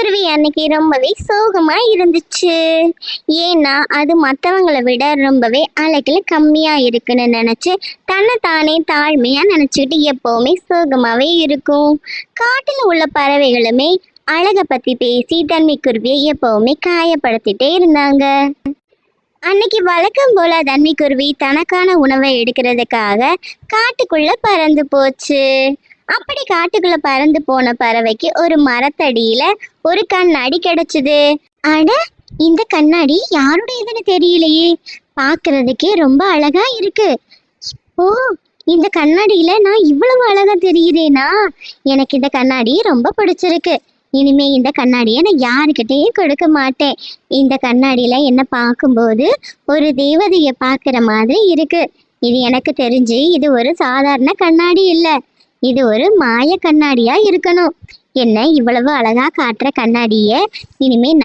தன்மைக்குருவி அன்னைக்கு ரொம்பவே சோகமா இருந்துச்சு. ஏன்னா அது மற்றவங்களை விட ரொம்பவே அழகுல கம்மியா இருக்குன்னு நினைச்சு தன்னை தானே தாழ்மையா நினைச்சுக்கிட்டு எப்பவுமே சோகமாவே இருக்கும். காட்டுல உள்ள பறவைகளுமே அழகை பத்தி பேசி தன்மைக்குருவியை எப்பவுமே காயப்படுத்திட்டே இருந்தாங்க. அன்னைக்கு வழக்கம் போல தன்மைக்குருவி தனக்கான உணவை எடுக்கிறதுக்காக காட்டுக்குள்ள பறந்து போச்சு. அப்படி காட்டுக்குள்ள பறந்து போன பறவைக்கு ஒரு மரத்தடியில ஒரு கண்ணாடி கிடைச்சது. அட, இந்த கண்ணாடி யாருடையதுன்னு தெரியலையே, பார்க்கிறதுக்கே ரொம்ப அழகா இருக்கு. ஓ, இந்த கண்ணாடியில நான் இவ்வளவு அழகா தெரியுறேனா? எனக்கு இந்த கண்ணாடி ரொம்ப பிடிச்சிருக்கு. இனிமே இந்த கண்ணாடியை நான் யாருக்கிட்டையும் கொடுக்க மாட்டேன். இந்த கண்ணாடியில என்ன பார்க்கும்போது ஒரு தேவதையை பார்க்குற மாதிரி இருக்கு. இது எனக்கு தெரிஞ்சு இது ஒரு சாதாரண கண்ணாடி இல்லை, இது ஒரு மாய கண்ணாடியா இருக்கணும். என்ன இவ்வளவு அழகா காட்டுற கண்ணாடிய இனிமே